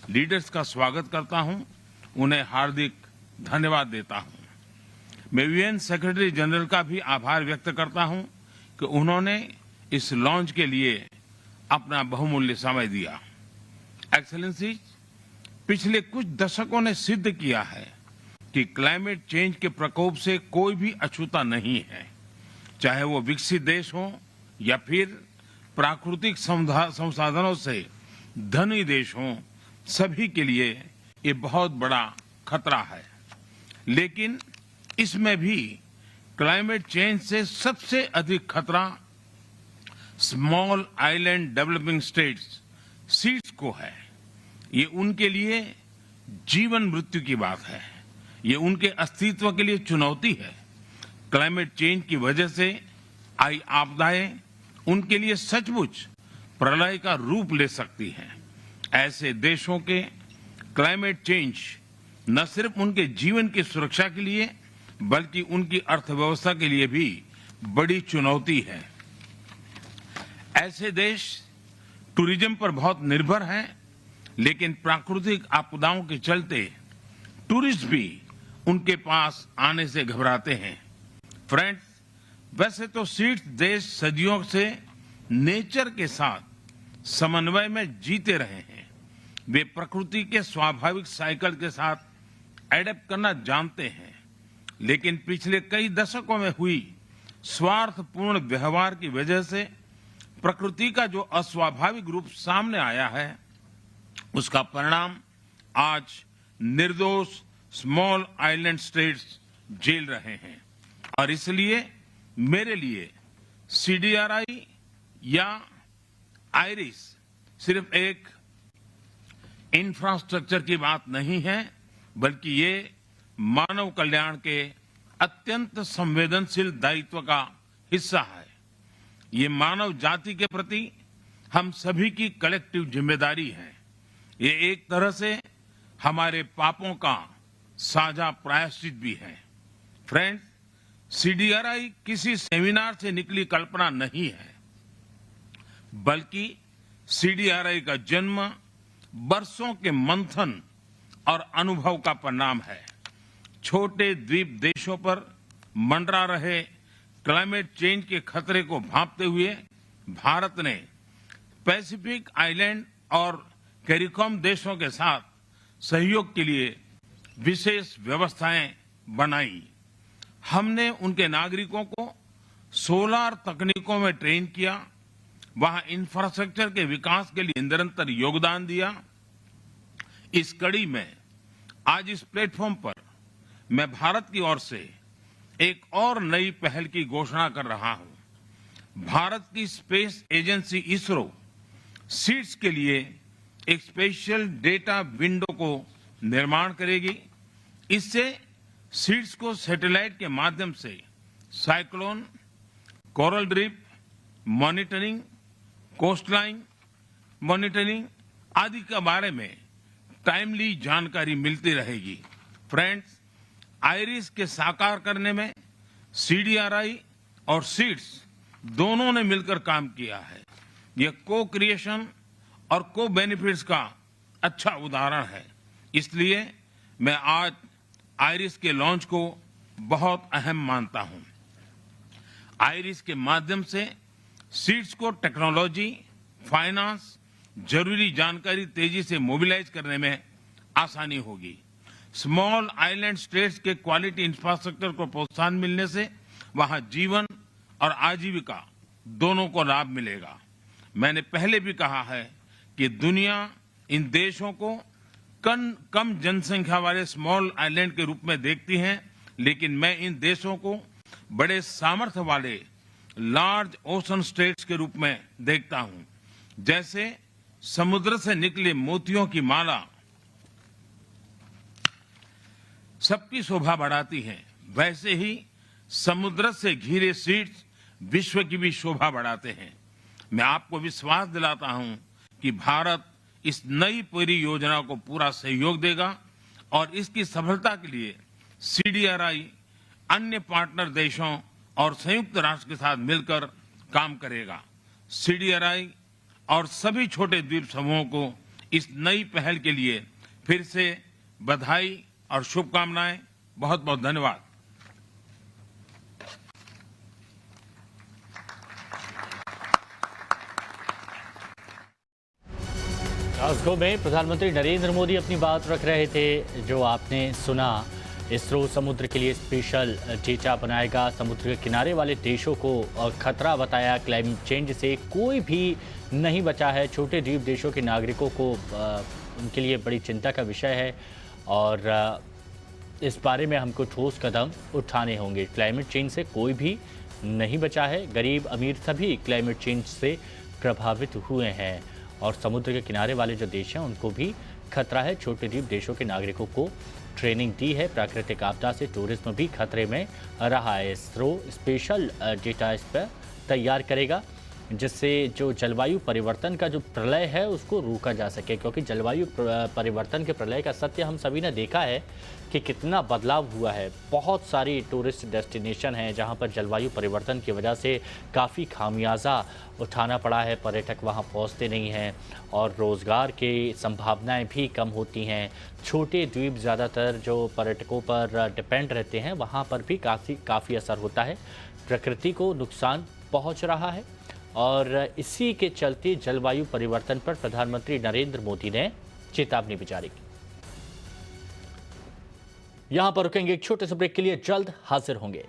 Leaders का स्वागत करता हूं, उन्हें हार्दिक धन्यवाद देता हूं। मैं यूएन सेक्रेटरी जनरल का भी आभार व्यक्त करता हूं कि उन्होंने इस लॉन्च के लिए अपना बहुमूल्य समय दिया। एक्सेलेंसी, पिछले कुछ दशकों ने सिद्ध किया है कि क्लाइमेट चेंज के प्रकोप से कोई भी अछूता नहीं है, चाहे वो विकसित देश हो या फिर प्राकृतिक संसाधनों से धनी देश हो, सभी के लिए ये बहुत बड़ा खतरा है। लेकिन इसमें भी क्लाइमेट चेंज से सबसे अधिक खतरा small island developing states seeds को है। ये उनके लिए जीवन मृत्यु की बात है, ये उनके अस्तित्व के लिए चुनौती है। क्लाइमेट चेंज की वजह से आई आपदाएं उनके लिए सचमुच प्रलय का रूप ले सकती हैं। ऐसे देशों के क्लाइमेट चेंज न सिर्फ उनके जीवन की सुरक्षा के लिए बल्कि उनकी अर्थव्यवस्था के लिए भी बड़ी चुनौती है। ऐसे देश टूरिज्म पर बहुत निर्भर हैं, लेकिन प्राकृतिक आपदाओं के चलते टूरिस्ट भी उनके पास आने से घबराते हैं। फ्रेंड्स, वैसे तो सीड्स देश सदियों से नेचर के साथ समन्वय में जीते रहे हैं। वे प्रकृति के स्वाभाविक साइकिल के साथ एडेप्ट करना जानते हैं, लेकिन पिछले कई दशकों में हुई स्वार्थपूर्ण व्यवहार की वजह से प्रकृति का जो अस्वाभाविक रूप सामने आया है, उसका परिणाम आज निर्दोष स्मॉल आइलैंड स्टेट्स झेल रहे हैं। और इसलिए मेरे लिए सीडीआरआई या आईरिस सिर्फ एक इंफ्रास्ट्रक्चर की बात नहीं है, बल्कि ये मानव कल्याण के अत्यंत संवेदनशील दायित्व का हिस्सा है। ये मानव जाति के प्रति हम सभी की कलेक्टिव जिम्मेदारी है। ये एक तरह से हमारे पापों का साझा प्रायश्चित भी है। फ्रेंड्स, सीडीआरआई किसी सेमिनार से निकली कल्पना नहीं है, बल्कि सीडीआरआई का जन्म बरसों के मंथन और अनुभव का परिणाम है। छोटे द्वीप देशों पर मंडरा रहे क्लाइमेट चेंज के खतरे को भांपते हुए भारत ने पैसिफिक आइलैंड और कैरिकॉम देशों के साथ सहयोग के लिए विशेष व्यवस्थाएं बनाई। हमने उनके नागरिकों को सोलर तकनीकों में ट्रेन किया, वहां इंफ्रास्ट्रक्चर के विकास के लिए निरंतर योगदान दिया। इस कड़ी में आज इस प्लेटफॉर्म पर मैं भारत की ओर से एक और नई पहल की घोषणा कर रहा हूं। भारत की स्पेस एजेंसी इसरो सीड्स के लिए एक स्पेशल डेटा विंडो को निर्माण करेगी। इससे सीड्स को सैटेलाइट के माध्यम से cyclone, coral reef monitoring, coastline monitoring आदि के बारे में टाइमली जानकारी मिलती रहेगी। फ्रेंड्स, आईरिस के साकार करने में सीडीआरआई और सीड्स दोनों ने मिलकर काम किया है। यह को क्रिएशन और को बेनिफिट्स का अच्छा उदाहरण है। इसलिए मैं आज आईरिस के लॉन्च को बहुत अहम मानता हूं। आईरिस के माध्यम से सीड्स को टेक्नोलॉजी, फाइनेंस, जरूरी जानकारी तेजी से मोबिलाइज करने में आसानी होगी। स्मॉल आइलैंड स्टेट्स के क्वालिटी इंफ्रास्ट्रक्चर को प्रोत्साहन मिलने से वहां जीवन और आजीविका दोनों को लाभ मिलेगा। मैंने पहले भी कहा है कि दुनिया इन देशों को कम जनसंख्या वाले स्मॉल आइलैंड के रूप में देखती है, लेकिन मैं इन देशों को बड़े सामर्थ्य वाले लार्ज ओशन स्टेट्स के रूप में देखता हूं। जैसे समुद्र से निकले मोतियों की माला सबकी शोभा बढ़ाती है, वैसे ही समुद्र से घिरे सीड्स विश्व की भी शोभा बढ़ाते हैं। मैं आपको विश्वास दिलाता हूं कि भारत इस नई परियोजना को पूरा सहयोग देगा और इसकी सफलता के लिए सीडीआरआई अन्य पार्टनर देशों और संयुक्त राष्ट्र के साथ मिलकर काम करेगा। सीडीआरआई और सभी छोटे द्वीप समूहों को इस नई पहल के लिए फिर से बधाई और शुभकामनाएं। बहुत बहुत धन्यवाद। ग्लासगो में प्रधानमंत्री नरेंद्र मोदी अपनी बात रख रहे थे, जो आपने सुना। इसरो समुद्र के लिए स्पेशल डेटा बनाएगा, समुद्र के किनारे वाले देशों को खतरा बताया। क्लाइमेट चेंज से कोई भी नहीं बचा है। छोटे द्वीप देशों के नागरिकों को उनके लिए बड़ी चिंता का विषय है और इस बारे में हमको ठोस कदम उठाने होंगे। क्लाइमेट चेंज से कोई भी नहीं बचा है। गरीब अमीर सभी क्लाइमेट चेंज से प्रभावित हुए हैं और समुद्र के किनारे वाले जो देश हैं उनको भी खतरा है। छोटे द्वीप देशों के नागरिकों को ट्रेनिंग दी है। प्राकृतिक आपदा से टूरिज्म भी खतरे में रहा है। इसरो स्पेशल डेटा इस पर तैयार करेगा, जिससे जो जलवायु परिवर्तन का जो प्रलय है उसको रोका जा सके, क्योंकि जलवायु परिवर्तन के प्रलय का सत्य हम सभी ने देखा है कि कितना बदलाव हुआ है। बहुत सारी टूरिस्ट डेस्टिनेशन हैं जहां पर जलवायु परिवर्तन की वजह से काफ़ी खामियाजा उठाना पड़ा है। पर्यटक वहां पहुंचते नहीं हैं और रोज़गार की संभावनाएं भी कम होती हैं। छोटे द्वीप ज़्यादातर जो पर्यटकों पर डिपेंड रहते हैं, वहां पर भी काफ़ी असर होता है। प्रकृति को नुकसान पहुँच रहा है और इसी के चलते जलवायु परिवर्तन पर प्रधानमंत्री नरेंद्र मोदी ने चेतावनी भी जारी की। यहां पर रुकेंगे एक छोटे से ब्रेक के लिए, जल्द हाजिर होंगे।